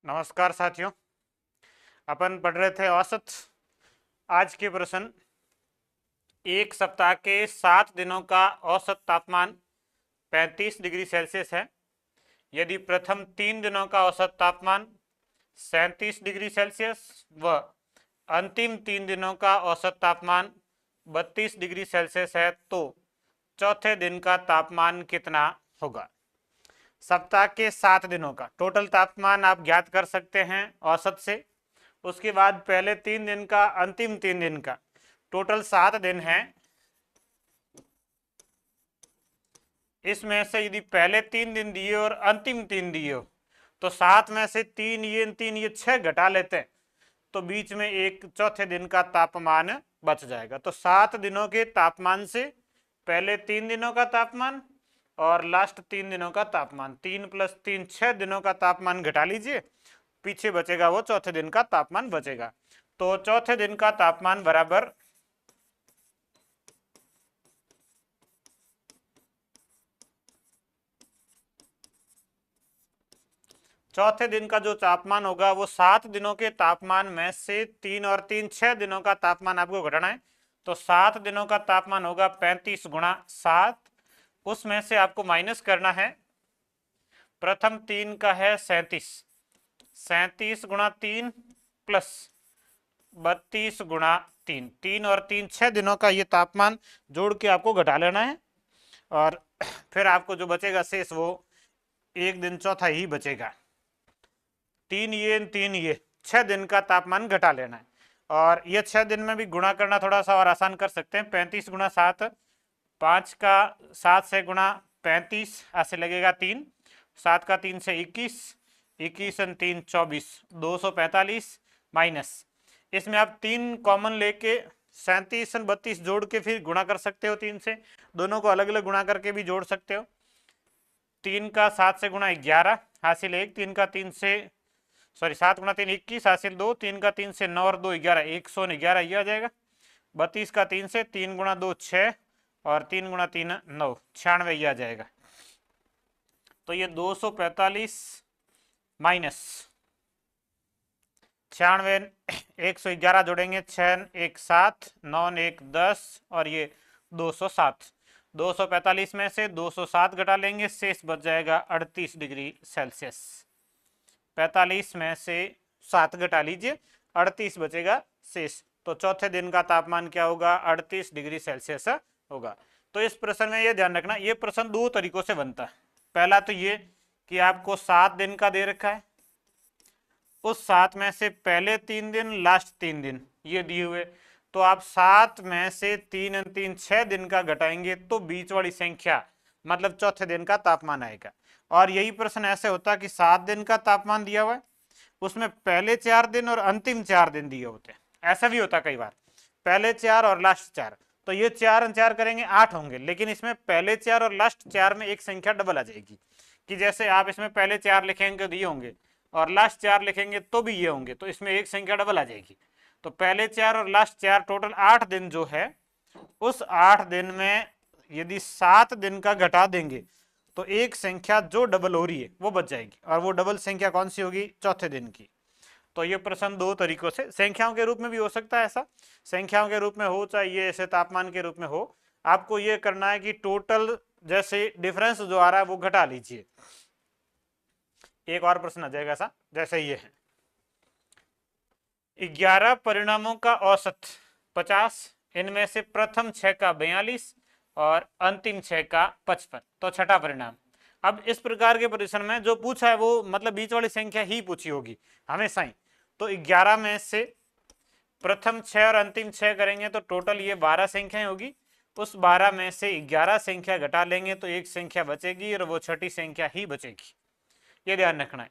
नमस्कार साथियों, अपन पढ़ रहे थे औसत। आज के प्रश्न, एक सप्ताह के 7 दिनों का औसत तापमान 35 डिग्री सेल्सियस है। यदि प्रथम 3 दिनों का औसत तापमान 37 डिग्री सेल्सियस व अंतिम 3 दिनों का औसत तापमान 32 डिग्री सेल्सियस है तो चौथे दिन का तापमान कितना होगा। सप्ताह के 7 दिनों का टोटल तापमान आप ज्ञात कर सकते हैं औसत से। उसके बाद पहले 3 दिन का, अंतिम 3 दिन का, टोटल 7 दिन है। इसमें से यदि पहले 3 दिन दिए और अंतिम 3 दिए हो तो 7 में से 3 ये 6 घटा लेते हैं तो बीच में एक चौथे दिन का तापमान बच जाएगा। तो 7 दिनों के तापमान से पहले 3 दिनों का तापमान और लास्ट 3 दिनों का तापमान, 3 + 3 6 दिनों का तापमान घटा लीजिए, पीछे बचेगा वो चौथे दिन का तापमान बचेगा। तो चौथे दिन का तापमान बराबर चौथे दिन का जो तापमान होगा वो 7 दिनों के तापमान में से 3 और 3 6 दिनों का तापमान आपको घटाना है। तो 7 दिनों का तापमान होगा 35 × 7, उसमें से आपको माइनस करना है। प्रथम 3 का है 37, 37 × 3 प्लस 32 × 3, 3 और 3 6 दिनों का ये तापमान जोड़ के आपको घटा लेना है और फिर आपको जो बचेगा शेष वो एक दिन चौथा ही बचेगा। 3 ये 6 दिन का तापमान घटा लेना है और ये 6 दिन में भी गुणा करना थोड़ा सा और आसान कर सकते हैं। 35 × 7, 5 का 7 से गुणा 35, ऐसे लगेगा 3, 7 का 3 से 21, 21 और 3 24, 245 माइनस, इसमें आप 3 कॉमन लेके 37 और 32 जोड़ के फिर गुणा कर सकते हो। 3 से दोनों को अलग अलग गुणा करके भी जोड़ सकते हो। 3 का 7 से गुणा 11 हासिल 1, 3 का 3 से 7 × 3 21 हासिल 2, 3 का 3 से 9 और 2 11, 111 ये आ जाएगा। 32 का 3 से 3 × 2 6 और 3 × 3 9, 96 ये आ जाएगा। तो ये 245 माइनस 96, 111 जोड़ेंगे, 6 1 7, 9 1 10 और ये 207। 245 में से 207 घटा लेंगे, शेष बच जाएगा 38 डिग्री सेल्सियस। 45 में से 7 घटा लीजिए, 38 बचेगा शेष। तो चौथे दिन का तापमान क्या होगा? 38 डिग्री सेल्सियस होगा। तो इस प्रश्न में ये ध्यान रखना, ये प्रश्न 2 तरीकों से बनता है। पहला तो ये कि आपको 7 दिन का दे रखा है, उस 7 में से पहले 3 दिन, लास्ट 3 दिन ये दिए हुए, तो आप 7 में से 3 और 3 6 दिन का घटाएंगे तो बीच वाली संख्या मतलब चौथे दिन का तापमान आएगा। और यही प्रश्न ऐसे होता है कि 7 दिन का तापमान दिया हुआ है, उसमें पहले 4 दिन और अंतिम 4 दिन दिए होते हैं। ऐसा भी होता कई बार, पहले 4 और लास्ट 4, तो ये 4 और 4 करेंगे 8 होंगे, लेकिन इसमें पहले 4 और लास्ट 4 में एक संख्या डबल आ जाएगी। कि जैसे आप इसमें पहले 4 लिखेंगे तो ये होंगे और लास्ट 4 लिखेंगे तो भी ये होंगे, तो इसमें एक संख्या डबल आ जाएगी। तो पहले 4 और लास्ट 4, टोटल 8 दिन जो है, उस 8 दिन में यदि 7 दिन का घटा देंगे तो एक संख्या जो डबल हो रही है वो बच जाएगी, और वो डबल संख्या कौन सी होगी? चौथे दिन की। तो ये प्रश्न 2 तरीकों से, संख्याओं के रूप में भी हो सकता है, ऐसा संख्याओं के रूप में हो चाहे ये ऐसे तापमान के रूप में हो। आपको ये करना है कि टोटल जैसे डिफरेंस जो आ रहा है वो घटा लीजिए। एक और प्रश्न आ जाएगा ऐसा, जैसे ये है, 11 परिणामों का औसत 50, इनमें से प्रथम 6 का 42 और अंतिम 6 का 55, तो छठा परिणाम। अब इस प्रकार के प्रश्न में जो पूछा है वो मतलब बीच वाली संख्या ही पूछी होगी हमेशा ही। तो 11 में से प्रथम 6 और अंतिम 6 करेंगे तो टोटल ये 12 संख्याएं होगी। उस 12 में से 11 संख्या घटा लेंगे तो एक संख्या बचेगी और वो छठी संख्या ही बचेगी। ये ध्यान रखना है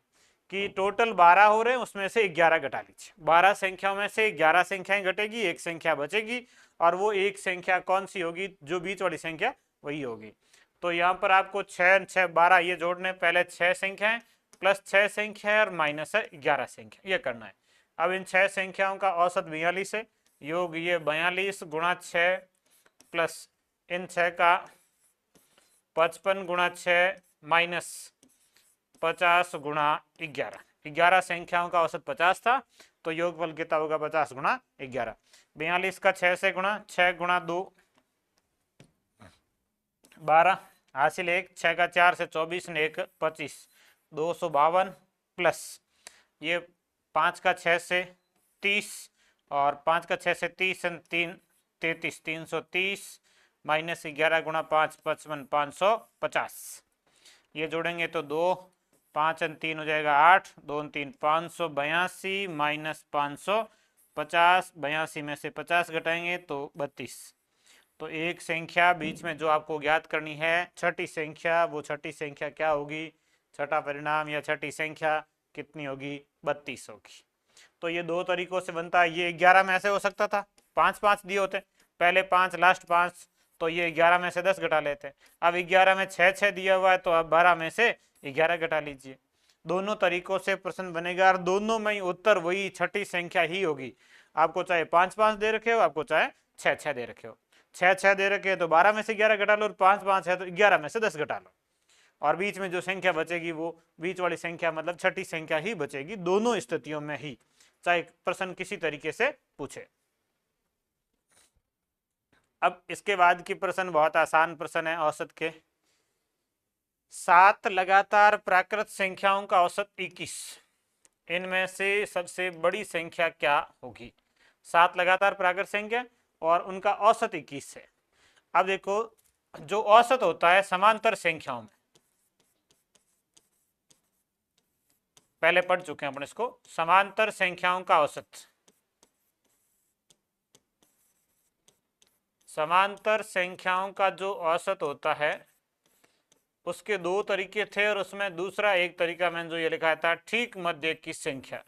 कि टोटल 12 हो रहे हैं, उसमें से 11 घटा लीजिए। 12 संख्याओं में से 11 संख्याएं घटेगी, एक संख्या बचेगी, और वो एक संख्या कौन सी होगी? जो बीच वाली संख्या वही होगी। तो यहाँ पर आपको 6 6 12 ये जोड़ने, पहले 6 संख्याएं प्लस 6 संख्या और माइनस 11 संख्या, ये करना है। अब इन 6 संख्याओं का औसत 42 है, योग ये 42 × 6 प्लस इन 6 का 55 × 6 माइनस 50 × 11, 11 संख्याओं का औसत 50 था, तो योगफल कितना होगा 50 गुणा 11। 42 का 6 से गुणा, 6 गुणा 2 12, हासिल 1, 6 का 4 से 24 ने 1 25, 252 प्लस ये 5 का 6 से 30 और 5 का 6 से 30 3 33, 330 माइनस 11 गुणा 5 55, 550। ये जोड़ेंगे तो 2 5 3 हो जाएगा 8, 2 3 582 माइनस 550, 82 में से 50 घटाएंगे तो 32। तो एक संख्या बीच में जो आपको ज्ञात करनी है छठी संख्या, वो छठी संख्या क्या होगी, छठा परिणाम या छठी संख्या कितनी होगी, 32 होगी। तो ये दो तरीकों से बनता है। ये 11 में ऐसे हो सकता था, 5 5 दिए होते, पहले 5 लास्ट 5, तो ये 11 में से 10 घटा लेते। अब 11 में 6 6 दिया हुआ है, तो अब 12 में से 11 घटा लीजिए। दोनों तरीकों से प्रश्न बनेगा और दोनों में ही उत्तर वही छठी संख्या ही होगी। आपको चाहे 5 5 दे रखे हो, आपको चाहे 6 6 दे रखे हो। 6 6 दे रखे हैं तो 12 में से 11 घटा लो, और 5 5 है तो 11 में से 10 घटा लो, और बीच में जो संख्या बचेगी वो बीच वाली संख्या मतलब छठी संख्या ही बचेगी, दोनों स्थितियों में ही, चाहे प्रश्न किसी तरीके से पूछे। अब इसके बाद की प्रश्न बहुत आसान प्रश्न है औसत के। 7 लगातार प्राकृत संख्याओं का औसत 21, इनमें से सबसे बड़ी संख्या क्या होगी। 7 लगातार प्राकृत संख्या और उनका औसत 21 है। अब देखो, जो औसत होता है समांतर संख्याओं में, पहले पढ़ चुके हैं अपन इसको, समांतर संख्याओं का औसत, समांतर संख्याओं का जो औसत होता है उसके दो तरीके थे, और उसमें दूसरा एक तरीका मैंने जो ये लिखा था ठीक मध्य की संख्या।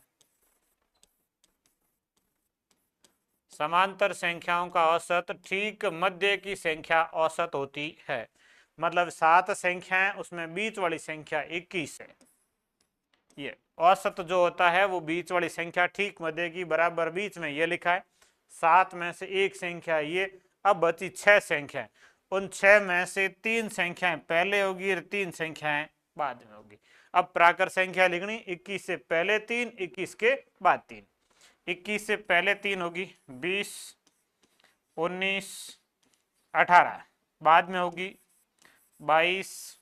समांतर संख्याओं का औसत ठीक मध्य की संख्या औसत होती है। मतलब 7 संख्याएं, उसमें बीच वाली संख्या 21 है। ये औसत जो होता है वो बीच वाली संख्या ठीक मध्य की बराबर बीच में, ये लिखा है। 7 में से एक संख्या ये। अब बची 6 संख्याएं, उन 6 में से 3 संख्याएं पहले होगी और 3 संख्याएं बाद में होगी। अब प्राकृत संख्या लिखनी, 21 से पहले 3, 21 के बाद 3। 21 से पहले 3 होगी 20, 19, 18, बाद में होगी 22,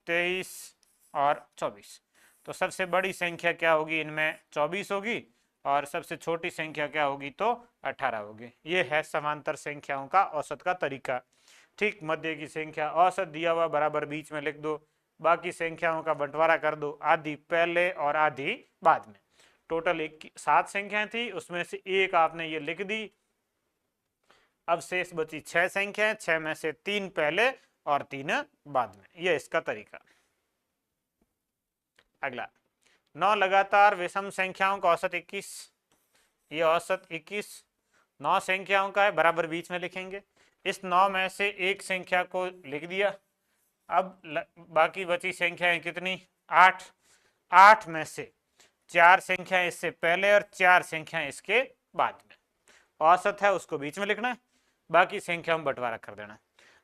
23 और 24। तो सबसे बड़ी संख्या क्या होगी इनमें, 24 होगी, और सबसे छोटी संख्या क्या होगी, तो 18 होगी। ये है समांतर संख्याओं का औसत का तरीका। ठीक मध्य की संख्या औसत दिया हुआ बराबर बीच में लिख दो, बाकी संख्याओं का बंटवारा कर दो, आधी पहले और आधी बाद में। टोटल 7 संख्याएं थी, उसमें से एक आपने ये लिख दी। अब शेष बची 6 संख्याएं, 6 में से 3 पहले और 3 बाद में। यह इसका तरीका। अगला, 9 लगातार विषम संख्याओं का औसत 21। ये औसत 21 9 संख्याओं का है, बराबर बीच में लिखेंगे। इस 9 में से एक संख्या को लिख दिया। अब बाकी बची संख्याएं कितनी, 8। 8 में से 4 संख्याएं इससे पहले और 4 संख्याएं इसके बाद में। औसत है उसको बीच में लिखना है, बाकी संख्या में बंटवारा कर देना।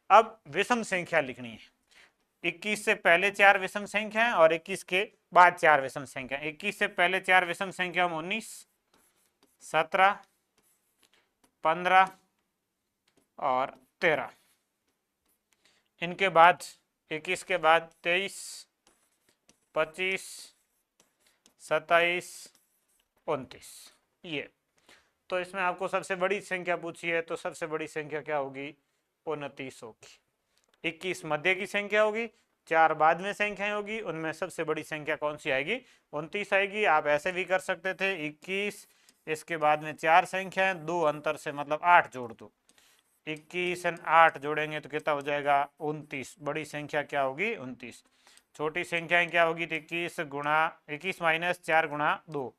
अब विषम संख्या लिखनी है। 21 से पहले 4 विषम संख्या है और 21 के बाद 4 विषम संख्या। 21 से पहले 4 विषम संख्या में 19, 17, 15 और 13। इनके बाद 21 के बाद 23, 25, 27, 29। ये तो इसमें आपको सबसे बड़ी संख्या पूछी है, तो सबसे बड़ी संख्या क्या होगी, 29 होगी। 21 मध्य की संख्या होगी, 4 बाद में संख्याएं होगी, उनमें सबसे बड़ी संख्या कौन सी आएगी, 29 आएगी। आप ऐसे भी कर सकते थे, 21 इसके बाद में 4 संख्याएं, 2 अंतर से मतलब 8 जोड़ दो। 21 और 8 जोड़ेंगे तो कितना हो जाएगा, 29। बड़ी संख्या क्या होगी, 29। छोटी संख्याएं क्या होगी, तो 21 गुणा 21 माइनस 4 गुणा 2।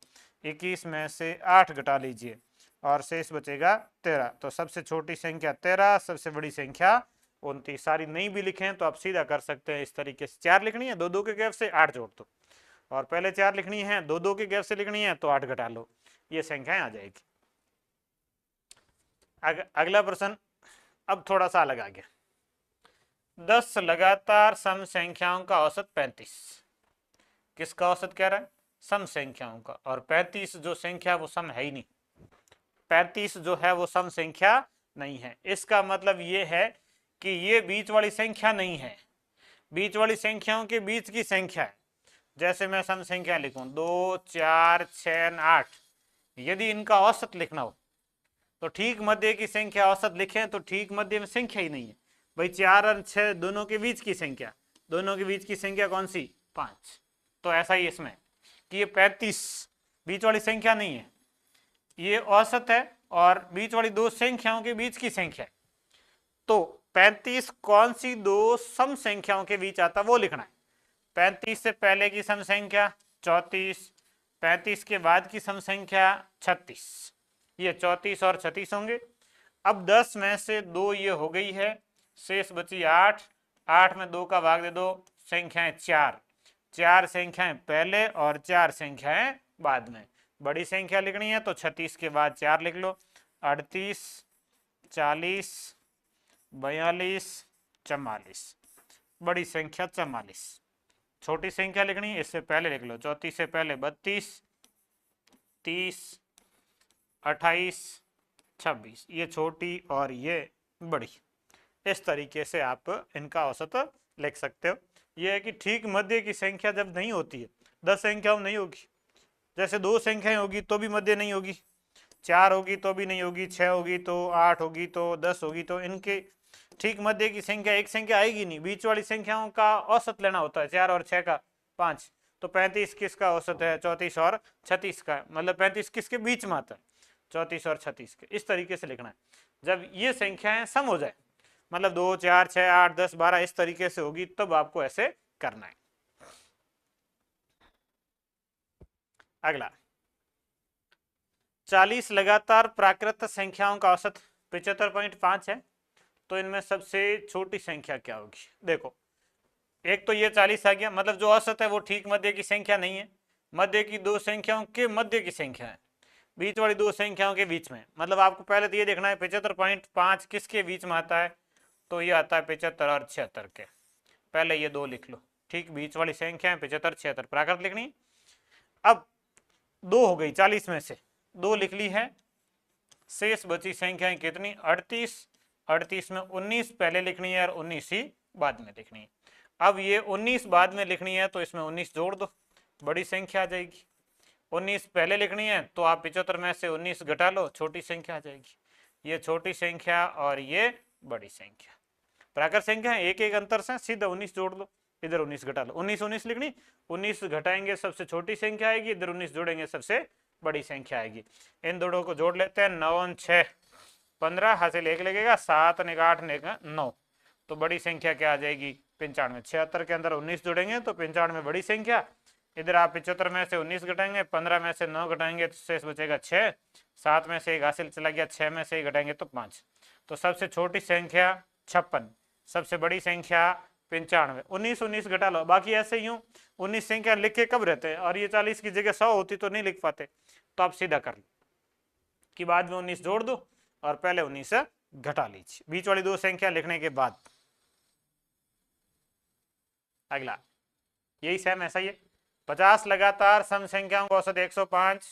21 में से 8 घटा लीजिए और शेष बचेगा 13। तो सबसे छोटी संख्या 13, सबसे बड़ी संख्या 29। सारी नहीं भी लिखें तो आप सीधा कर सकते हैं इस तरीके से। 4 लिखनी है, 2 2 के गैप से 8 जोड़ दो, और पहले 4 लिखनी है, 2 2 के गैप से लिखनी है तो 8 घटा लो, ये संख्याएं आ जाएगी। अगला प्रश्न अब थोड़ा सा अलग आ गया। 10 लगातार सम संख्याओं का औसत 35। किसका औसत कह रहा है, सम संख्याओं का, और 35 जो संख्या वो सम है ही नहीं, 35 जो है वो सम संख्या नहीं है। इसका मतलब ये है कि ये बीच वाली संख्या नहीं है, बीच वाली संख्याओं के बीच की संख्या है। जैसे मैं सम संख्या लिखूं 2 4 6 8, यदि इनका औसत लिखना हो तो ठीक मध्य की संख्या औसत लिखें तो ठीक मध्य में संख्या ही नहीं है भाई। 4 और 6 दोनों के बीच की संख्या, दोनों के बीच की संख्या कौन सी? 5। तो ऐसा ही इसमें कि ये 35 बीच वाली संख्या नहीं है, ये औसत है और बीच वाली दो संख्याओं के बीच की संख्या है। तो 35 कौन सी दो सम संख्याओं के बीच आता वो लिखना है। 35 से पहले की सम संख्या 34, 35 के बाद की सम संख्या 36, ये 34 और 36 होंगे। अब 10 में से 2 ये हो गई है, शेष बची 8, 8 में 2 का भाग दे दो, संख्याएं 4, 4 संख्याएं पहले और 4 संख्याएं बाद में। बड़ी संख्या लिखनी है तो 36 के बाद 4 लिख लो, 38, 40, 42, 44, बड़ी संख्या 44। छोटी संख्या लिखनी है इससे पहले लिख लो, 34 से पहले 32, 30, 28, 26, ये छोटी और ये बड़ी। इस तरीके से आप इनका औसत लिख सकते हो। यह है कि ठीक मध्य की संख्या जब नहीं होती है, 10 संख्याओं नहीं होगी, जैसे 2 संख्याएं होगी तो भी मध्य नहीं होगी, 4 होगी तो भी नहीं होगी, 6 होगी तो 8 होगी तो 10 होगी, तो इनके ठीक मध्य की संख्या एक संख्या आएगी नहीं। बीच वाली संख्याओं का औसत लेना होता है, 4 और 6 का 5, तो 35 किसका औसत है? 34 और 36 का, मतलब 35 किसके बीच में आता है? 34 और 36 के। इस तरीके से लिखना है। जब ये संख्याएं सम हो जाए, मतलब 2 4 6 8 10 12 इस तरीके से होगी, तब आपको ऐसे करना है। अगला 40 लगातार प्राकृत संख्याओं का औसत 75.5 है, तो इनमें सबसे छोटी संख्या क्या होगी? देखो, एक तो ये 40 आ गया, मतलब जो औसत है वो ठीक मध्य की संख्या नहीं है, मध्य की दो संख्याओं के मध्य की संख्या है, बीच वाली दो संख्याओं के बीच में। मतलब आपको पहले तो ये देखना है 75.5 किसके बीच में आता है, तो ये आता है 75 और 76 के। पहले ये दो लिख लो, ठीक बीच वाली संख्या है 75 76, प्राकृत लिखनी। अब 2 हो गई, 40 में से 2 लिख ली है, शेष बची संख्याएं कितनी? 38, 38 में 19 पहले लिखनी है और 19 ही बाद में लिखनी है। अब ये 19 बाद में लिखनी है तो इसमें 19 जोड़ दो, बड़ी संख्या आ जाएगी। 19 पहले लिखनी है तो आप 75 में से 19 घटा लो, छोटी संख्या आ जाएगी। ये छोटी संख्या और ये बड़ी संख्या, प्राकृत संख्या एक एक अंतर से सीधा 19 जोड़ लो, इधर 19 घटा लो। 19 19 लिखनी, 19 घटाएंगे सबसे छोटी संख्या आएगी, इधर 19 जोड़ेंगे सबसे बड़ी संख्या आएगी। इन दोनों को जोड़ लेते हैं, 9 और 6 15, हासिल 1 लगेगा, 7 और 8 9, तो बड़ी संख्या क्या आ जाएगी? 95। 76 के अंदर 19 जोड़ेंगे तो 95 बड़ी संख्या। इधर आप 75 में से 19 घटाएंगे, 15 में से 9 घटाएंगे तो शेष बचेगा 6, 7 में से 1 हासिल चला गया, 6 में से 1 घटाएंगे तो 5। तो सबसे छोटी संख्या 56, सबसे बड़ी संख्या 95। 19 19 घटा लो, बाकी ऐसे यूं 19 संख्या लिख के कब रहते हैं, और ये 40 की जगह 100 होती तो नहीं लिख पाते, तो आप सीधा कर लो कि बाद में 19 जोड़ दो और पहले 19 घटा लीजिए बीच वाली दो संख्या लिखने के बाद। अगला यही सेम ऐसा ही है, 50 लगातार सम संख्याओं का औसत 105,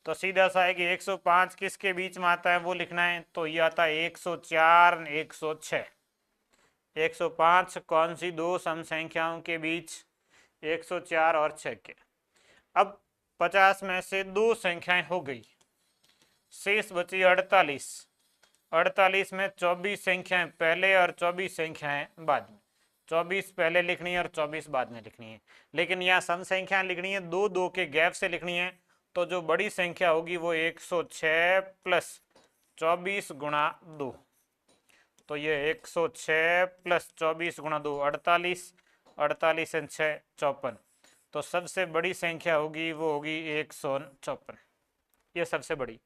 तो सीधा सा है कि 105 किसके बीच में आता है वो लिखना है, तो ये आता है 104 106। 105 कौन सी दो सम संख्याओं के बीच? 104 और 6 के। अब 50 में से दो संख्याएं हो गई, शेष बची 48। 48 में 24 संख्याएं पहले और 24 संख्याएं बाद में। 24 पहले लिखनी है और 24 बाद में लिखनी है, लेकिन यहाँ सम संख्याएं लिखनी है, दो दो के गैप से लिखनी है। तो जो बड़ी संख्या होगी वो 106 प्लस 24 गुणा 2, तो ये 106 प्लस 24 गुणा 2 48, 48 और 6 54, तो सबसे बड़ी संख्या होगी वो होगी 154, ये सबसे बड़ी।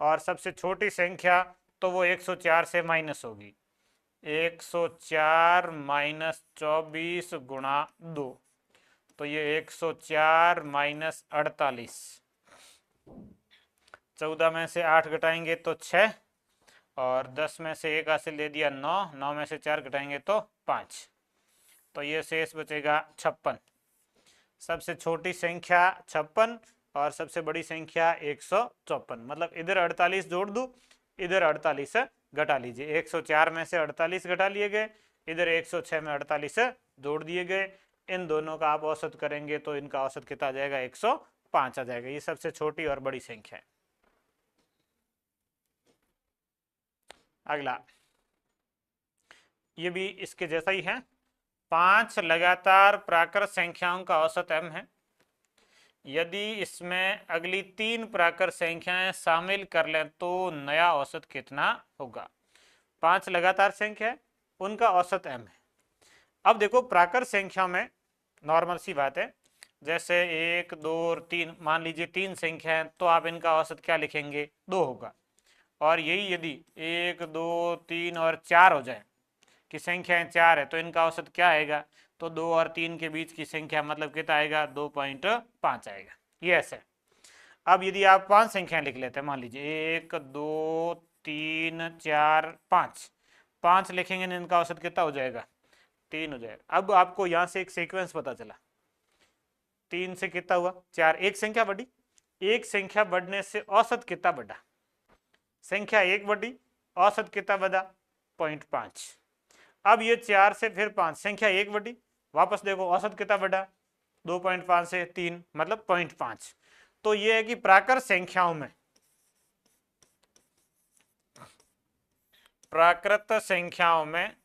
और सबसे छोटी संख्या तो वो 104 से माइनस होगी, 104 माइनस 24 गुणा 2, तो ये 104 माइनस 48। 14 में से 8 घटाएंगे तो 6, और 10 में से 1 हासिल दे दिया 9, 9 में से 4 घटाएंगे तो 5, तो ये शेष बचेगा 56। सबसे छोटी संख्या 56 और सबसे बड़ी संख्या 154। मतलब इधर 48 जोड़ दूं, इधर 48 घटा लीजिए। 104 में से 48 घटा लिए गए, इधर 106 में 48 जोड़ दिए गए। इन दोनों का आप औसत करेंगे तो इनका औसत कितना आ जाएगा, 105 आ जाएगा। ये सबसे छोटी और बड़ी संख्या है। अगला, ये भी इसके जैसा ही है। 5 लगातार प्राकृत संख्याओं का औसत m है। यदि इसमें अगली 3 प्राकृत संख्याएं शामिल कर लें तो नया औसत कितना होगा। 5 लगातार संख्या है, उनका औसत m है। अब देखो प्राकृत संख्या में नॉर्मल सी बात है, जैसे 1 2 और 3, मान लीजिए 3 संख्या है तो आप इनका औसत क्या लिखेंगे, 2 होगा। और यही यदि 1 2 3 और 4 हो जाए कि संख्याएं 4 है तो इनका औसत क्या आएगा, तो 2 और 3 के बीच की संख्या मतलब कितना आएगा, 2.5 आएगा। ये ऐसे। अब यदि आप 5 संख्याएं लिख लेते हैं, मान लीजिए 1 2 3 4 5, 5 लिखेंगे ना, इनका औसत कितना हो जाएगा, 3 हो जाएगा। अब आपको यहाँ से एक सीक्वेंस पता चला, 3 से कितना हुआ 4, एक संख्या बढ़ी, एक संख्या बढ़ने से औसत कितना बढ़ा, संख्या 1 बढ़ी, औसत कितना बढ़ा, 0.5। अब ये 4 से फिर 5, संख्या 1 बढ़ी, वापस देखो औसत कितना बढ़ा, 2.5 से 3 मतलब 0.5। तो ये है कि प्राकृत संख्याओं में, प्राकृत संख्याओं में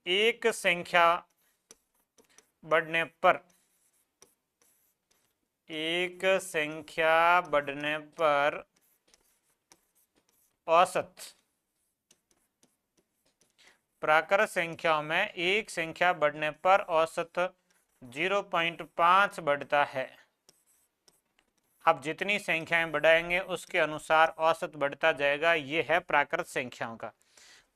एक संख्या बढ़ने पर, एक संख्या बढ़ने पर औसत, प्राकृत संख्याओं में एक संख्या बढ़ने पर औसत 0.5 बढ़ता है। अब जितनी संख्याएं बढ़ाएंगे उसके अनुसार औसत बढ़ता जाएगा। ये है प्राकृत संख्याओं का।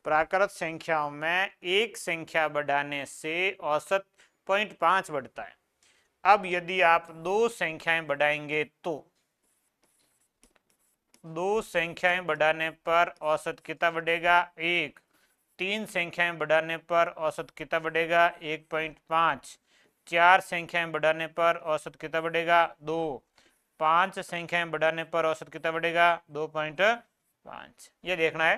प्राकृत संख्याओं में एक संख्या बढ़ाने से औसत 0.5 बढ़ता है। अब यदि आप 2 संख्याएं बढ़ाएंगे तो 2 संख्याएं बढ़ाने पर औसत कितना बढ़ेगा, 1। 3 संख्याएं बढ़ाने पर औसत कितना बढ़ेगा, 1.5। 4 संख्याएं बढ़ाने पर औसत कितना बढ़ेगा, 2। 5 संख्याएं बढ़ाने पर औसत कितना बढ़ेगा, 2.5। ये देखना है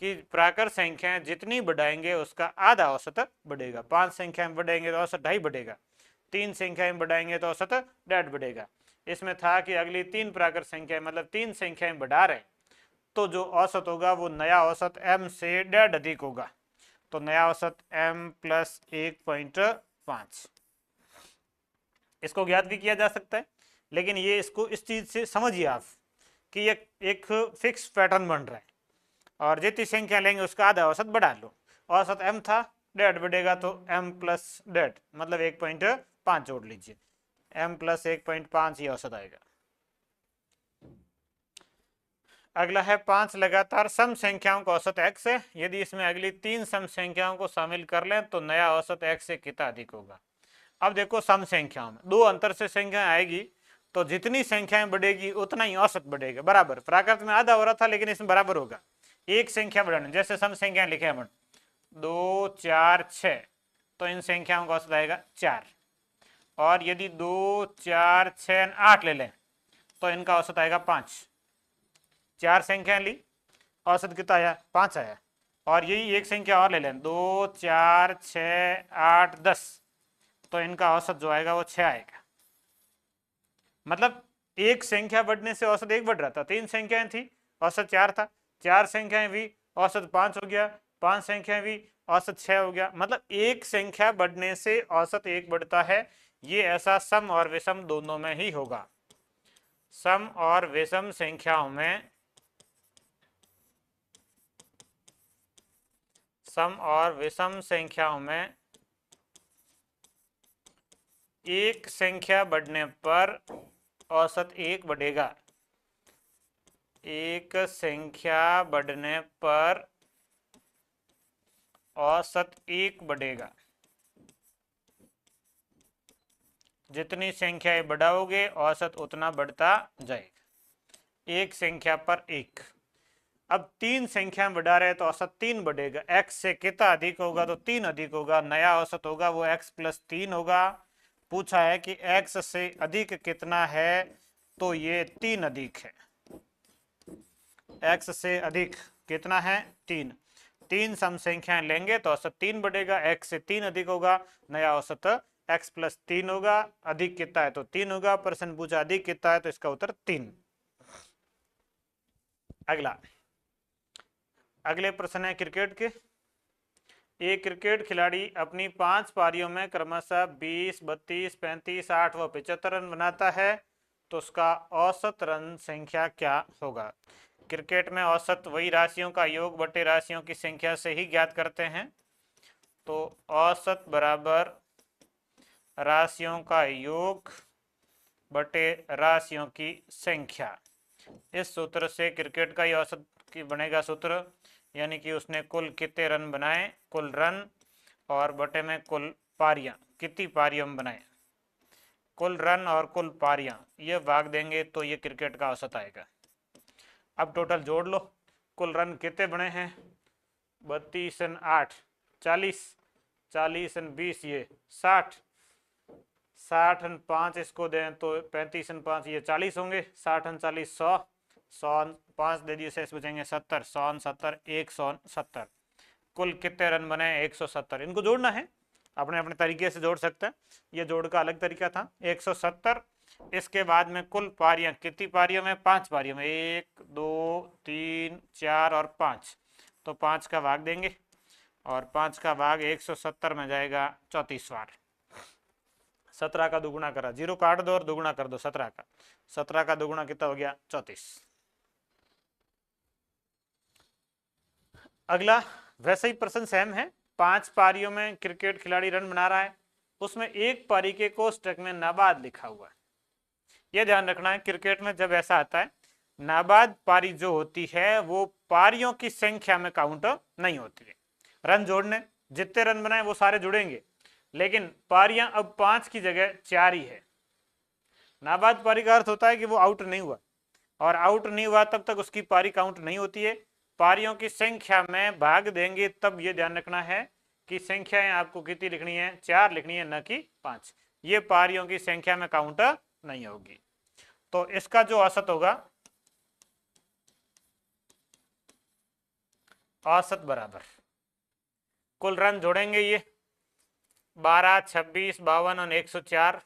कि प्राकृत संख्याएं जितनी बढ़ाएंगे उसका आधा औसत बढ़ेगा। 5 संख्याएं बढ़ाएंगे तो औसत 2.5 बढ़ेगा, 3 संख्याएं बढ़ाएंगे तो औसत 1.5 बढ़ेगा। इसमें था कि अगली 3 प्राकृत संख्याएं मतलब 3 संख्याएं बढ़ा रहे तो जो औसत होगा वो नया औसत m से 1.5 अधिक होगा। तो नया औसत m प्लस 1.5। इसको ज्ञात भी किया जा सकता है, लेकिन ये इसको इस चीज से समझिए आप कि एक फिक्स पैटर्न बन रहा है और जितनी संख्या लेंगे उसका आधा औसत बढ़ा लो। औसत m था, 1.5 बढ़ेगा तो m प्लस 1.5 मतलब 1.5 जोड़ लीजिए, m प्लस 1.5 ही औसत आएगा। अगला है 5 लगातार सम संख्याओं का औसत x है। यदि इसमें अगली 3 सम संख्याओं को शामिल कर लें तो नया औसत x से कितना अधिक होगा। अब देखो सम संख्याओं में 2 अंतर से संख्या आएगी तो जितनी संख्याएं बढ़ेगी उतना ही औसत बढ़ेगा, बराबर। प्राकृत में आधा हो रहा था लेकिन इसमें बराबर होगा। एक संख्या बढ़ाने, जैसे सम संख्या लिखे अपन 2 4 6, तो इन संख्याओं का औसत आएगा 4। और यदि 2 4 6 8 ले लें तो इनका औसत आएगा 5। 4 संख्या ली, औसत कितना आया, 5 आया। और यही एक संख्या और ले लें 2 4 6 8 10, तो इनका औसत जो आएगा वो 6 आएगा। मतलब एक संख्या बढ़ने से औसत 1 बढ़ रहा था, 3 संख्याएं थी औसत 4 था, 4 संख्याएं भी औसत 5 हो गया, 5 संख्याएं भी औसत 6 हो गया। मतलब एक संख्या बढ़ने से औसत 1 बढ़ता है। ये ऐसा सम और विषम दोनों में ही होगा। सम और विषम संख्याओं में, सम और विषम संख्याओं में एक संख्या बढ़ने पर औसत 1 बढ़ेगा। एक संख्या बढ़ने पर औसत 1 बढ़ेगा। जितनी संख्याएं बढ़ाओगे औसत उतना बढ़ता जाएगा। एक संख्या पर 1। अब 3 संख्या में बढ़ा रहे हैं तो औसत 3 बढ़ेगा। x से कितना अधिक होगा तो 3 अधिक होगा, नया औसत होगा वो x प्लस 3 होगा। पूछा है कि x से अधिक कितना है तो ये 3 अधिक है। x से अधिक कितना है 3। 3 सम संख्याएं लेंगे तो औसत 3 बढ़ेगा, x से 3 अधिक होगा, नया औसत x प्लस 3 होगा। अधिक कितना है तो 3 होगा। प्रश्न पूछा अधिक कितना है तो इसका उत्तर 3। अगले प्रश्न है क्रिकेट के। एक क्रिकेट खिलाड़ी अपनी 5 पारियों में क्रमशः 20, 32, 35, 8 व 75 रन बनाता है तो उसका औसत रन संख्या क्या होगा। क्रिकेट में औसत वही राशियों का योग बटे राशियों की संख्या से ही ज्ञात करते हैं। तो औसत बराबर राशियों का योग बटे राशियों की संख्या। इस सूत्र से क्रिकेट का ही औसत की बनेगा सूत्र, यानी कि उसने कुल कितने रन बनाए, कुल रन और बटे में कुल पारियां, कितनी पारियों में बनाए। कुल रन और कुल पारियां ये भाग देंगे तो ये क्रिकेट का औसत आएगा। अब टोटल जोड़ लो, कुल रन कितने बने हैं 32 और 8 40, 40 और 20 ये 60, 60 और 5 इसको दें तो 35 और 5 ये 40 होंगे, 60 और 40 100, 100 5 दे दिए शेष बचेंगे 70, 100 70 170। कुल कितने रन बने 170। इनको जोड़ना है, अपने अपने तरीके से जोड़ सकते हैं, ये जोड़ का अलग तरीका था। 170, इसके बाद में कुल पारियां कितनी पारियों में 5 पारियों में 1 2 3 4 और 5, तो 5 का भाग देंगे और 5 का भाग 170 में जाएगा 34 बार। 17 का दुगुना करा, 0 काट दो और दुगुना कर दो 17 का, 17 का दुगुना कितना हो गया 34। अगला वैसे ही प्रश्न सेम है। 5 पारियों में क्रिकेट खिलाड़ी रन बना रहा है, उसमें एक पारी के कोष्टक में नाबाद लिखा हुआ है। यह ध्यान रखना है क्रिकेट में जब ऐसा आता है, नाबाद पारी जो होती है वो पारियों की संख्या में काउंट नहीं होती है। रन जोड़ने जितने रन बनाए वो सारे जुड़ेंगे, लेकिन पारियां अब 5 की जगह 4 ही है। नाबाद पारी का अर्थ होता है कि वो आउट नहीं हुआ, और आउट नहीं हुआ तब तक उसकी पारी काउंट नहीं होती है। पारियों की संख्या में भाग देंगे तब ये ध्यान रखना है कि संख्याएं आपको कितनी लिखनी है 4 लिखनी है, न कि 5। ये पारियों की संख्या में काउंट नहीं होगी। तो इसका जो औसत होगा, औसत बराबर कुल रन जोड़ेंगे ये 12, 26, 52 और 104,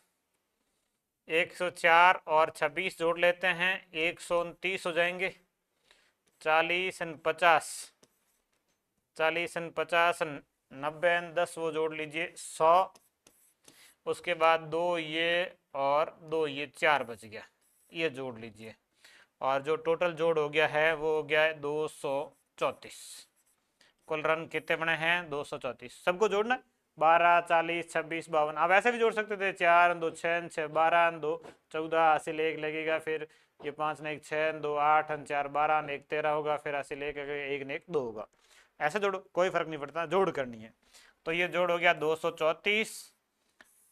104 और 26 जोड़ लेते हैं 129 हो जाएंगे। 40 और 50, 40 और 50 और 90 और 10 वो जोड़ लीजिए 100। उसके बाद 2 ये और 2 ये 4 बच गया, ये जोड़ लीजिए और जो टोटल जोड़ हो गया है वो हो गया है 234। कुल रन कितने बने हैं 234। सबको जोड़ना है 12, 40, 26, 52। आप ऐसे भी जोड़ सकते थे 4 2 6 6 12 2 14, हासिल 1 लगेगा, फिर ये 5 ने 1 6 2 8 4 12 ने 1 13 होगा, फिर हासिल 1 1 ने 1 2 होगा। ऐसे जोड़ो, कोई फर्क नहीं पड़ता, जोड़ करनी है। तो ये जोड़ हो गया 234।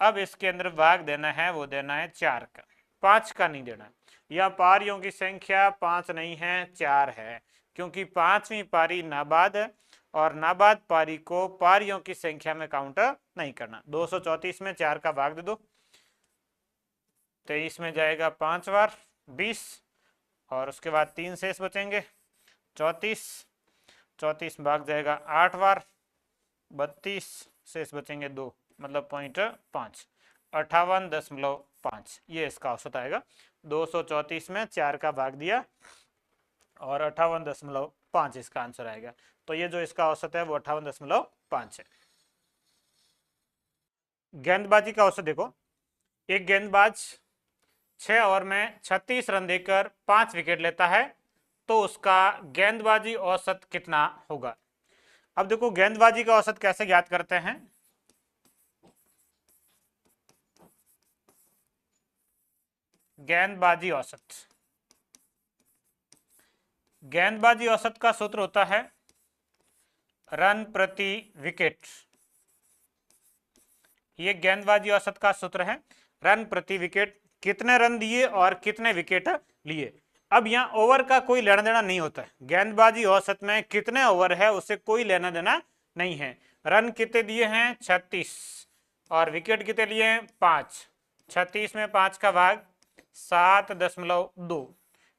अब इसके अंदर भाग देना है, वो देना है 4 का, 5 का नहीं देना। यह पारियों की संख्या 5 नहीं है 4 है, क्योंकि 5वीं पारी नाबाद है और नाबाद पारी को पारियों की संख्या में काउंट नहीं करना। 234 में 4 का भाग दे दो, 23 में जाएगा 5 बार 20, और उसके बाद 3 शेष बचेंगे 34, 34 भाग जाएगा 8 बार 32, शेष बचेंगे 2 मतलब 0.5, 58.5 ये इसका औसत आएगा। 234 में 4 का भाग दिया और 58.5 इसका आंसर आएगा। तो ये जो इसका औसत है वो 58.5 है। गेंदबाजी का औसत देखो, एक गेंदबाज 6 ओवर में 36 रन देकर 5 विकेट लेता है तो उसका गेंदबाजी औसत कितना होगा। अब देखो गेंदबाजी का औसत कैसे ज्ञात करते हैं। गेंदबाजी औसत, गेंदबाजी औसत का सूत्र होता है रन प्रति विकेट। ये गेंदबाजी औसत का सूत्र है, रन प्रति विकेट, कितने रन दिए और कितने विकेट लिए। अब यहाँ ओवर का कोई लेना देना नहीं होता है, गेंदबाजी औसत में कितने ओवर है उससे कोई लेना देना नहीं है। रन कितने दिए हैं 36 और विकेट कितने लिए हैं 5। 36 में 5 का भाग 7.2,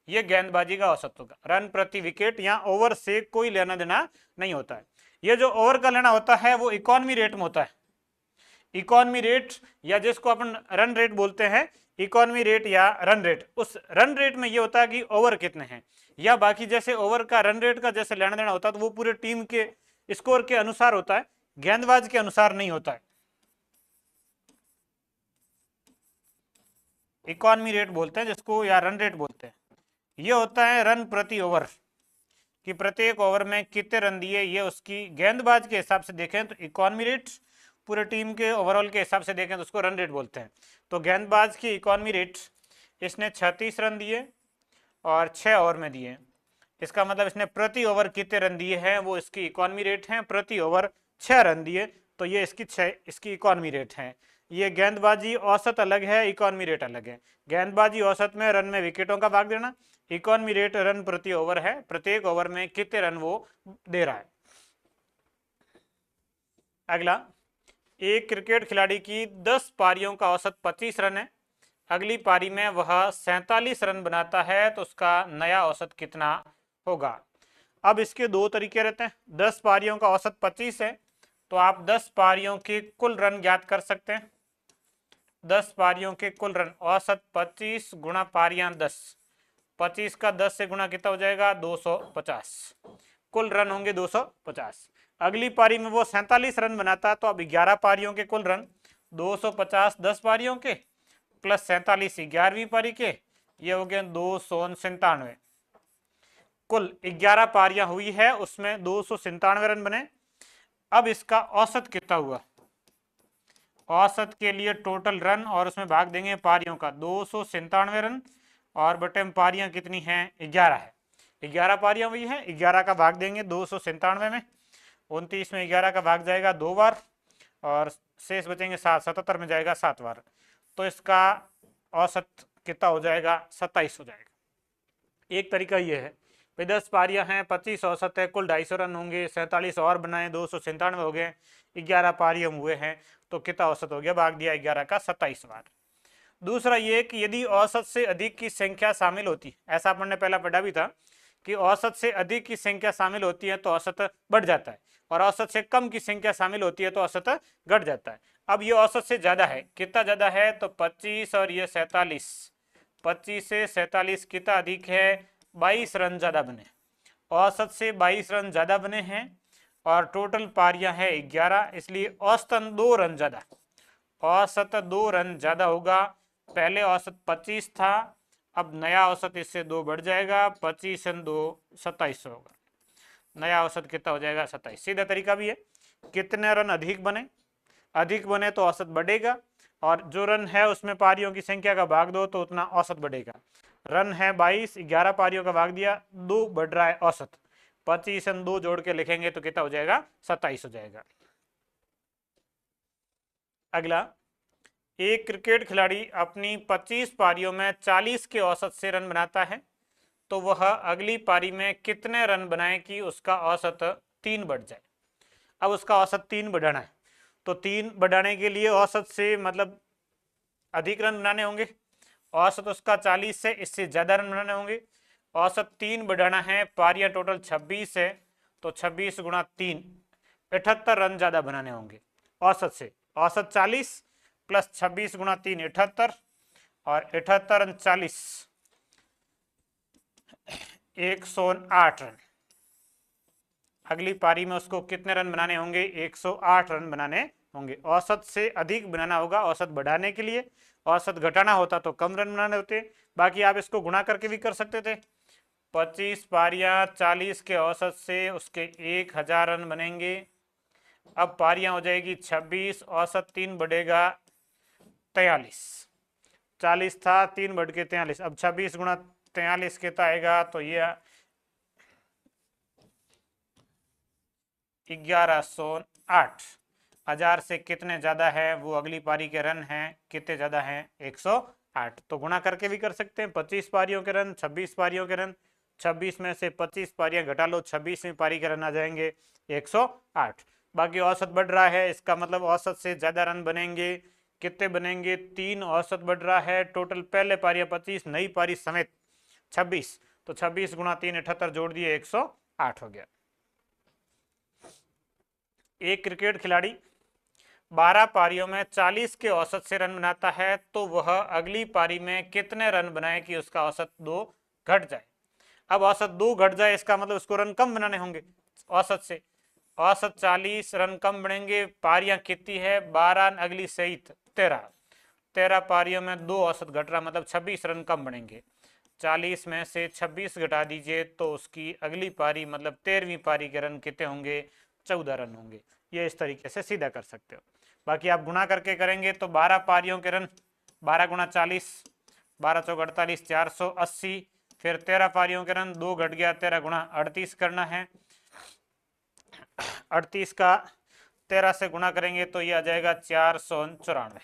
ये गेंदबाजी का औसत होगा। रन प्रति विकेट, यहाँ ओवर से कोई लेना देना नहीं होता है। ये जो ओवर का लेना होता है वो इकोनॉमी रेट में होता है। इकोनॉमी रेट या जिसको अपन रन रेट बोलते हैं, इकोनॉमी रेट या रन रेट, उस रन रेट में ये होता है कि ओवर कितने हैं, या बाकी जैसे ओवर का रन रेट का जैसे लेना देना होता है तो वो पूरे टीम के स्कोर के अनुसार होता है, गेंदबाज के अनुसार नहीं होता है। इकोनॉमी रेट बोलते हैं जिसको, या रन रेट बोलते हैं। ये होता है रन प्रति ओवर, कि प्रत्येक ओवर में कितने रन दिए, ये उसकी गेंदबाज के हिसाब से देखें तो इकोनॉमी रेट, पूरे टीम के ओवरऑल के हिसाब से देखें तो उसको रन रेट बोलते हैं। तो गेंदबाज की इकोनॉमी रेट, इसने 36 रन दिए और 6 ओवर में दिए, इसका मतलब इसने प्रति ओवर कितने रन दिए हैं वो इसकी इकोनॉमी रेट है। प्रति ओवर 6 रन दिए तो ये इसकी इकोनॉमी रेट है। ये गेंदबाजी औसत अलग है, इकोनॉमी रेट अलग है। गेंदबाजी औसत में रन में विकेटों का भाग देना, इकोनॉमी रेट रन प्रति ओवर है, प्रत्येक ओवर में कितने रन वो दे रहा है। अगला, एक क्रिकेट खिलाड़ी की 10 पारियों का औसत 25 रन है, अगली पारी में वह 47 रन बनाता है तो उसका नया औसत कितना होगा। अब इसके दो तरीके रहते हैं। 10 पारियों का औसत 25 है तो आप 10 पारियों के कुल रन ज्ञात कर सकते हैं। 10 पारियों के कुल रन, औसत 25 गुणा पारियां 10, 25 का 10 से गुणा कितना हो जाएगा 250, कुल रन होंगे 250। अगली पारी में वो 47 रन बनाता है तो अब 11 पारियों के कुल रन 250 10 पारियों के प्लस 47 11वीं पारी के, ये हो गए 297। कुल 11 पारियां हुई है, उसमें 297 रन बने। अब इसका औसत कितना हुआ, औसत के लिए टोटल रन और उसमें भाग देंगे पारियों का, 297 रन और बटे में पारियां कितनी हैं 11 है। 11 पारियां हुई हैं, 11 का भाग देंगे 297 में, 29 में 11 का भाग जाएगा 2 बार और शेष बचेंगे 7, 77 में जाएगा 7 बार, तो इसका औसत कितना हो जाएगा 27 हो जाएगा। एक तरीका ये है भाई, 10 पारियां हैं, 25 औसत है, कुल 250 रन होंगे, 47 और बनाए 297 हो गए, 11 पारियां हुए हैं तो कितना औसत हो गया, भाग दिया 11 का 27 बार। दूसरा ये कि यदि औसत से अधिक की संख्या शामिल होती, ऐसा अपन ने पहला पढ़ा भी था कि औसत से अधिक की संख्या शामिल होती है तो औसत बढ़ जाता है, और औसत से कम की संख्या शामिल होती है तो औसत घट जाता है। अब ये औसत से ज्यादा है, कितना ज्यादा है तो 25 और ये 47, 25 से 47 कितना अधिक है 22 रन ज्यादा बने, औसत से 22 रन ज्यादा बने हैं और टोटल पारियां है 11, इसलिए औसतन 2 रन ज्यादा, औसत 2 रन ज्यादा होगा। पहले औसत 25 था, अब नया औसत इससे 2 बढ़ जाएगा, 25 और 2 27 होगा, नया औसत कितना हो जाएगा 27। सीधा तरीका भी है, कितने रन अधिक बने तो औसत बढ़ेगा, और जो रन है उसमें पारियों की संख्या का भाग दो तो उतना औसत बढ़ेगा। रन है 22, 11 पारियों का भाग दिया 2 बढ़ रहा है औसत, 25 और 2 जोड़ के लिखेंगे तो कितना हो जाएगा 27 हो जाएगा। अगला, एक क्रिकेट खिलाड़ी अपनी 25 पारियों में 40 के औसत से रन बनाता है तो वह अगली पारी में कितने रन बनाए कि उसका औसत 3 बढ़ जाए। अब उसका औसत 3 बढ़ाना है तो 3 बढ़ाने के लिए औसत से मतलब अधिक रन बनाने होंगे, औसत उसका 40 से इससे ज्यादा रन बनाने होंगे। औसत 3 बढ़ाना है, पारियां टोटल 26 है तो 26 गुणा 3 78 रन ज्यादा बनाने होंगे औसत से। औसत 40 प्लस 26 गुणा 3 78, और 78 रन 40 108 रन। अगली पारी में उसको कितने रन बनाने होंगे 108 रन बनाने होंगे। औसत से अधिक बनाना होगा औसत बढ़ाने के लिए, औसत घटाना होता तो कम रन बनाने होते। बाकी आप इसको गुणा करके भी कर सकते थे, 25 पारियां 40 के औसत से उसके 1000 रन बनेंगे। अब पारियां हो जाएगी 26, औसत 3 बढ़ेगा 43, 40 था 3 बढ़ के 43, अब 26 गुणा 43 कितना आएगा तो ये 1108। 1000 से कितने ज्यादा है वो अगली पारी के रन हैं, कितने ज्यादा हैं 108। 8। तो गुणा करके भी कर सकते हैं, 25 पारियों के रन 26 पारियों के रन, 26 में से 25 पारियां घटा लो, 26वीं पारी के रन आ जाएंगे 108। बाकी औसत बढ़ रहा है, इसका मतलब औसत से ज्यादा रन बनेंगे। कितने बनेंगे? 3 औसत बढ़ रहा है। टोटल पहले पारियां 25, नई पारी समेत 26, तो 26 गुणा 3 78 जोड़ दिए 108 हो गया। एक क्रिकेट खिलाड़ी 12 पारियों में 40 के औसत से रन बनाता है तो वह अगली पारी में कितने रन बनाए कि उसका औसत 2 घट जाए। अब औसत 2 घट जाए इसका मतलब उसको रन कम बनाने होंगे औसत से। औसत 40 रन कम बनेंगे, पारियां कितनी है? 12 अगली सहित 13। 13 पारियों में 2 औसत घट रहा, मतलब 26 रन कम बनेंगे। 40 में से 26 घटा दीजिए तो उसकी अगली पारी मतलब 13वीं पारी के रन कितने होंगे? 14 रन होंगे। ये इस तरीके से सीधा कर सकते हो। बाकी आप गुणा करके करेंगे तो 12 पारियों के रन 12 गुणा 40, 12 चौक 48, 480। फिर 13 पारियों के रन 2 घट गया, 13 गुणा 38 करना है। 38 का 13 से गुणा करेंगे तो ये आ जाएगा 494।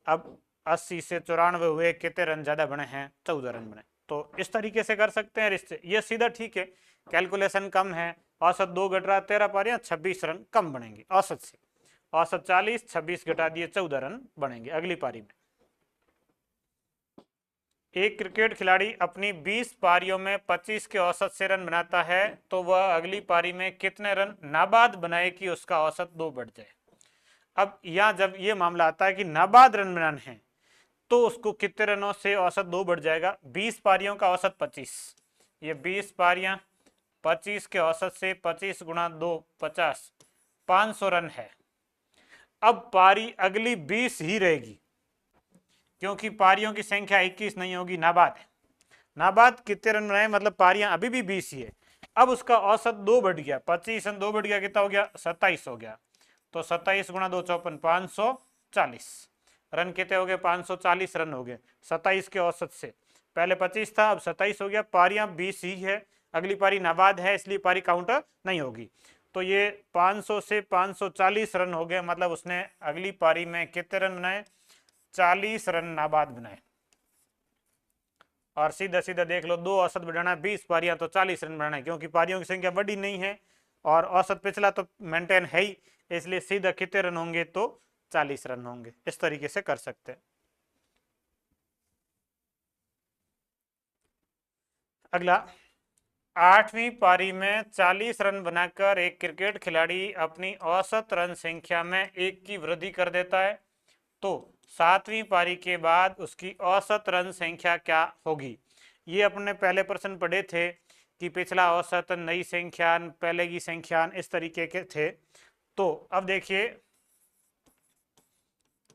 अब 80 से 94 हुए, कितने रन ज्यादा बने हैं? 14 रन बने। तो इस तरीके से कर सकते हैं रिश्ते, ये सीधा ठीक है। कैलकुलेशन कम है, औसत 2 घट रहा, 13 पारियां 26 रन कम बनेंगे औसत से। औसत 40, 26 घटा दिए 14 रन बनेंगे अगली पारी में। एक क्रिकेट खिलाड़ी अपनी 20 पारियों में 25 के औसत से रन बनाता है तो वह अगली पारी में कितने रन नाबाद बनाए कि उसका औसत 2 बढ़ जाए। अब यहां जब ये मामला आता है कि नाबाद रन बनाने हैं तो उसको कितने रनों से औसत 2 बढ़ जाएगा? 20 पारियों का औसत 25, ये 20 पारियां 25 के औसत से 25 गुणा 2 50, 500 रन है। अब पारी अगली 20 ही रहेगी क्योंकि पारियों की संख्या 21 नहीं होगी, नाबाद है। नाबाद कितने रन बनाए? मतलब पारियां अभी भी 20 ही है। अब उसका औसत 2 बढ़ गया, 25 रन 2 बढ़ गया, कितना हो गया? 27 हो गया। तो 27 गुणा 2 54, 540 रन कितने हो गए? 540 रन हो गए 27 के औसत से। पहले 25 था, अब 27 हो गया। पारियां 20 ही है, अगली पारी नाबाद है इसलिए पारी काउंटर नहीं होगी। तो ये 500 से 540 रन हो गए, मतलब उसने अगली पारी में कितने रन बनाए? 40 रन नाबाद बनाए। और सीधा सीधा देख लो, 2 औसत बढ़ाना 20 पारियां तो 40 रन बढ़ाना है, क्योंकि पारियों की संख्या बड़ी नहीं है और औसत पिछला तो मेंटेन है ही, इसलिए सीधा कितने रन होंगे? तो 40 रन होंगे। इस तरीके से कर सकते हैं। अगला, 8वीं पारी में 40 रन बनाकर एक क्रिकेट खिलाड़ी अपनी औसत रन संख्या में 1 की वृद्धि कर देता है तो 7वीं पारी के बाद उसकी औसत रन संख्या क्या होगी। ये अपने पहले प्रश्न पढ़े थे कि पिछला औसत, नई संख्यान, पहले की संख्यान, इस तरीके के थे। तो अब देखिए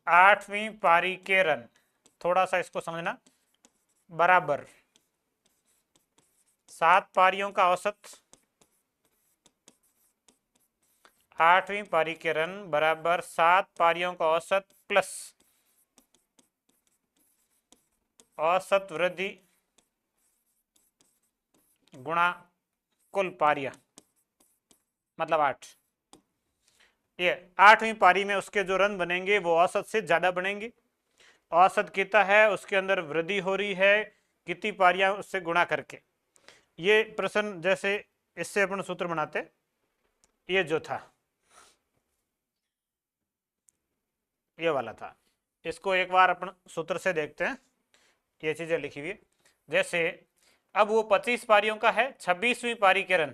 8वीं पारी के रन, थोड़ा सा इसको समझना, बराबर 7 पारियों का औसत, 8वीं पारी के रन बराबर 7 पारियों का औसत प्लस औसत वृद्धि गुणा कुल पारियां, मतलब 8। ये 8वीं पारी में उसके जो रन बनेंगे वो औसत से ज्यादा बनेंगे। औसत कितना है? उसके अंदर वृद्धि हो रही है, कितनी पारियां उससे गुणा करके। ये प्रश्न जैसे इससे अपन सूत्र बनाते, ये जो था ये वाला था, इसको एक बार अपन सूत्र से देखते हैं। ये चीजें लिखी हुई, जैसे अब वो 25 पारियों का है, 26वीं पारी के रन,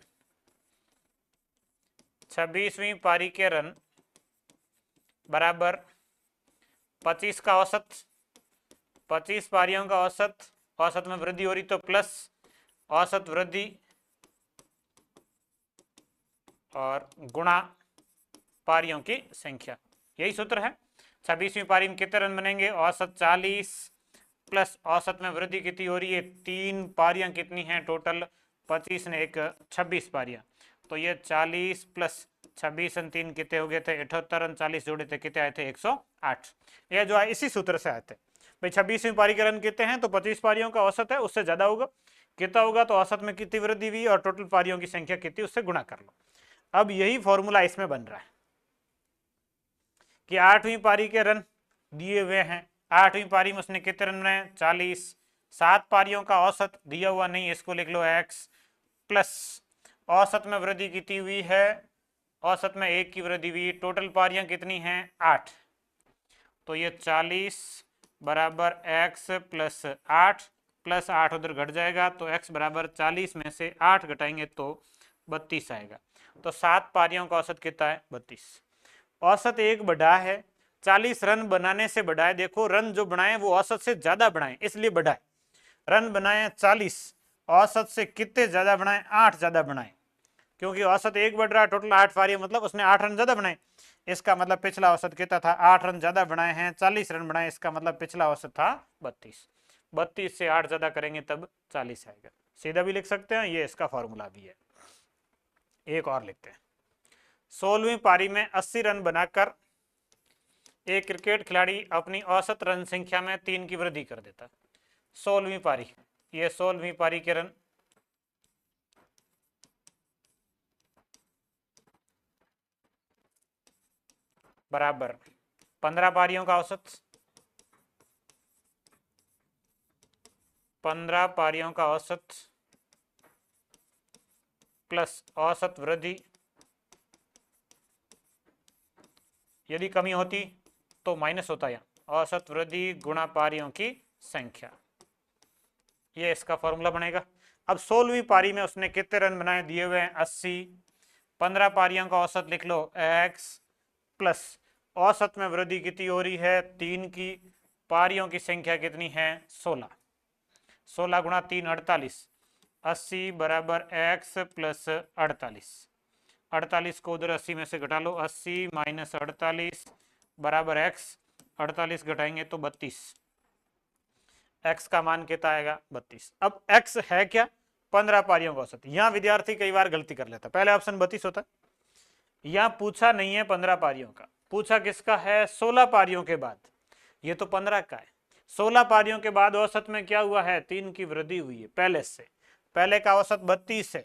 26वीं पारी के रन बराबर 25 का औसत, 25 पारियों का औसत, औसत में वृद्धि हो रही तो प्लस औसत वृद्धि और गुणा पारियों की संख्या। यही सूत्र है। 26वीं पारी में कितने रन बनेंगे? औसत 40 प्लस औसत में वृद्धि कितनी हो रही है? 3 पारियां कितनी हैं टोटल? 25 ने 1 26 पारियां, तो ये 40 प्लस 26 और 3 कितने हो गए थे? 78 और 40 जोड़े थे, कितने आए थे? 108। यह जो है इसी सूत्र से आए थे भाई। 26वीं पारी के रन कितने हैं? तो 25 पारियों का औसत है, उससे ज्यादा होगा, कितना होगा? तो औसत में कितनी वृद्धि हुई और टोटल पारियों की संख्या कितनी, उससे गुणा कर लो। अब यही फॉर्मूला इसमें बन रहा है कि 8वीं पारी के रन दिए हुए हैं 8वीं पारी में उसने कितने रन बनाए 40। 7 पारियों का औसत दिया हुआ नहीं, इसको लिख लो x प्लस औसत में वृद्धि कितनी हुई है, औसत में 1 की वृद्धि हुई। टोटल पारियां कितनी हैं 8, तो ये 40 बराबर x प्लस 8 प्लस 8 उधर घट जाएगा, तो x बराबर 40 में से 8 घटाएंगे तो 32 आएगा। तो 7 पारियों का औसत कितना है 32। औसत एक बढ़ा है, 40 रन बनाने से बढ़ा है। देखो रन जो बनाए वो औसत से ज्यादा बनाए इसलिए बढ़ा है। रन बनाए 40, औसत से कितने ज्यादा बनाए 8 ज्यादा बनाए, क्योंकि औसत एक बढ़ रहा है, टोटल 8 पारी मतलब उसने 8 रन ज्यादा बनाए। इसका मतलब पिछला औसत कितना था 8 रन ज्यादा बनाए हैं, 40 रन बनाए, इसका मतलब पिछला औसत था 32। 32 से 8 ज्यादा करेंगे तब 40 आएगा। सीधा भी लिख सकते हैं, ये इसका फॉर्मूला भी है। एक और लिखते हैं। 16वीं पारी में 80 रन बनाकर एक क्रिकेट खिलाड़ी अपनी औसत रन संख्या में 3 की वृद्धि कर देता है। 16वीं पारी, ये 16वीं पारी के रन बराबर 15 पारियों का औसत, 15 पारियों का औसत प्लस औसत वृद्धि, यदि कमी होती तो माइनस होता है, औसत वृद्धि गुणा पारियों की संख्या, ये इसका फॉर्मूला बनेगा। अब 16वीं पारी में उसने कितने रन बनाए दिए हुए हैं 80, 15 पारियों का औसत लिख लो x प्लस औसत में वृद्धि कितनी हो रही है 3 की, पारियों की संख्या कितनी है 16, 16 गुणा 3 48, 80 बराबर x प्लस 48, 48 को उधर 80 में से घटा लो, 80 माइनस 48 बराबर x, 48 घटाएंगे तो 32, x का मान कितना आएगा 32। अब x है क्या 15 पारियों का औसत। यहां विद्यार्थी कई बार गलती कर लेता, पहले ऑप्शन 32 होता, यहां पूछा नहीं है 15 पारियों का, पूछा किसका है 16 पारियों के बाद, ये तो 15 का है। 16 पारियों के बाद औसत में क्या हुआ है 3 की वृद्धि हुई है पहले से, पहले का औसत 32 है,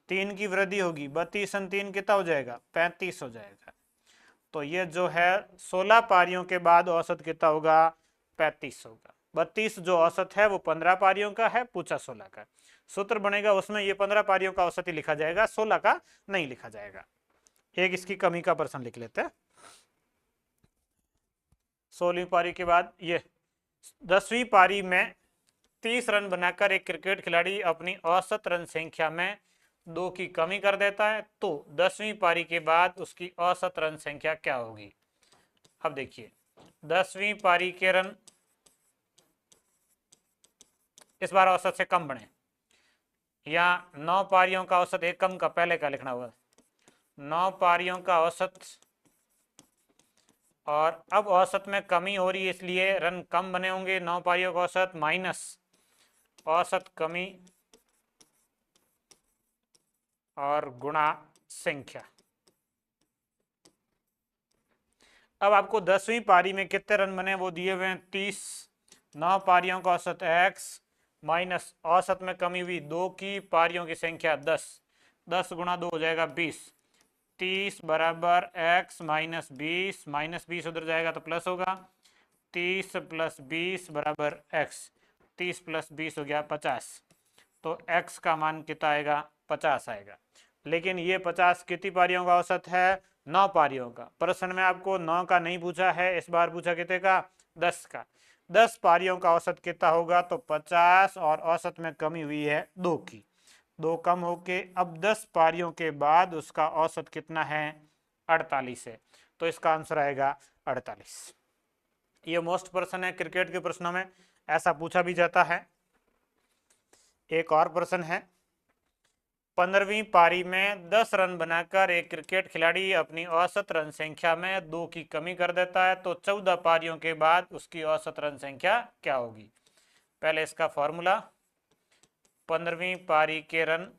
3 की वृद्धि होगी, 32 और 3 कितना हो जाएगा 35 हो जाएगा। तो ये जो है 16 पारियों के बाद औसत कितना होगा 35 होगा। 32 जो औसत है वो 15 पारियों का है, पूछा 16 का। सूत्र बनेगा उसमें ये 15 पारियों का औसत ही लिखा जाएगा, 16 का नहीं लिखा जाएगा। एक इसकी कमी का प्रश्न लिख लेते हैं। 16वीं पारी के बाद ये 10वीं पारी में 30 रन बनाकर एक क्रिकेट खिलाड़ी अपनी औसत रन संख्या में 2 की कमी कर देता है, तो 10वीं पारी के बाद उसकी औसत रन संख्या क्या होगी। अब देखिए 10वीं पारी के रन इस बार औसत से कम बने, या 9 पारियों का औसत, एक कम का पहले का लिखना होगा, 9 पारियों का औसत, और अब औसत में कमी हो रही है इसलिए रन कम बने होंगे, 9 पारियों का औसत माइनस औसत कमी और गुणा संख्या। अब आपको 10वीं पारी में कितने रन बने वो दिए हुए हैं 30, 9 पारियों का औसत x माइनस औसत में कमी हुई 2 की, पारियों की संख्या 10, 10 गुणा 2 हो जाएगा 20, 30 बराबर x माइनस 20 उधर जाएगा तो प्लस होगा, 30 प्लस 20 बराबर x, 30 प्लस 20 हो गया 50, तो x का मान कितना आएगा 50 आएगा। लेकिन ये 50 कितनी पारियों का औसत है 9 पारियों का, प्रश्न में आपको 9 का नहीं पूछा है, इस बार पूछा कितने का 10 का। 10 पारियों का औसत कितना होगा तो 50, और औसत में कमी हुई है 2 की, 2 कम होके अब 10 पारियों के बाद उसका औसत कितना है 48 है, तो इसका आंसर आएगा 48। ये मोस्ट प्रश्न है क्रिकेट के प्रश्नों में, ऐसा पूछा भी जाता है। एक और प्रश्न है, 15वीं पारी में 10 रन बनाकर एक क्रिकेट खिलाड़ी अपनी औसत रन संख्या में 2 की कमी कर देता है, तो 14 पारियों के बाद उसकी औसत रन संख्या क्या होगी। पहले इसका फॉर्मूला, 15वीं पारी के रन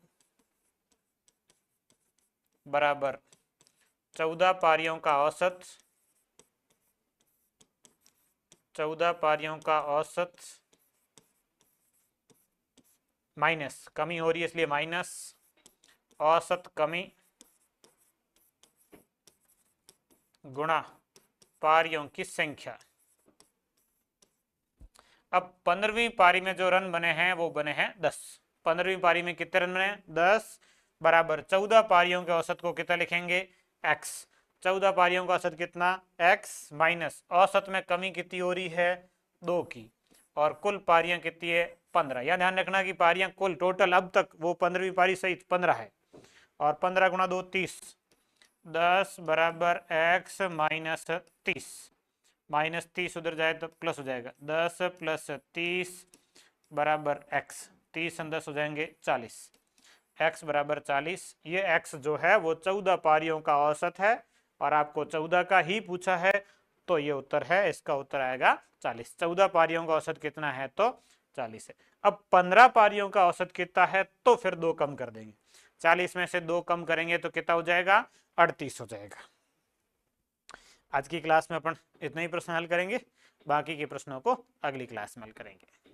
बराबर 14 पारियों का औसत, 14 पारियों का औसत माइनस कमी हो रही है इसलिए माइनस औसत कमी गुणा पारियों की संख्या। अब 15वीं पारी में जो रन बने हैं वो बने हैं 10। 15वीं पारी में कितने रन बने? 10 बराबर 14 पारियों के औसत को कितना लिखेंगे? x। 14 पारियों का औसत कितना? x माइनस औसत में कमी कितनी हो रही है? 2 की, और कुल पारियां कितनी है? 15। यह ध्यान रखना कि पारियां कुल टोटल अब तक वो 15वीं पारी सहित 15 है, और 15 गुणा 2 30। 10 बराबर x माइनस 30, माइनस 30 उधर जाए तो प्लस हो जाएगा। 10 प्लस 30 बराबर x, 30 10 हो जाएंगे 40। x बराबर 40। ये x जो है वो 14 पारियों का औसत है, और आपको 14 का ही पूछा है, तो ये उत्तर है, इसका उत्तर आएगा 40। 14 पारियों का औसत कितना है? तो 40 है। अब 15 पारियों का औसत कितना है? तो फिर 2 कम कर देंगे। 40 में से 2 कम करेंगे तो कितना हो जाएगा? 38 हो जाएगा। आज की क्लास में अपन इतना ही प्रश्न हल करेंगे, बाकी के प्रश्नों को अगली क्लास में हल करेंगे।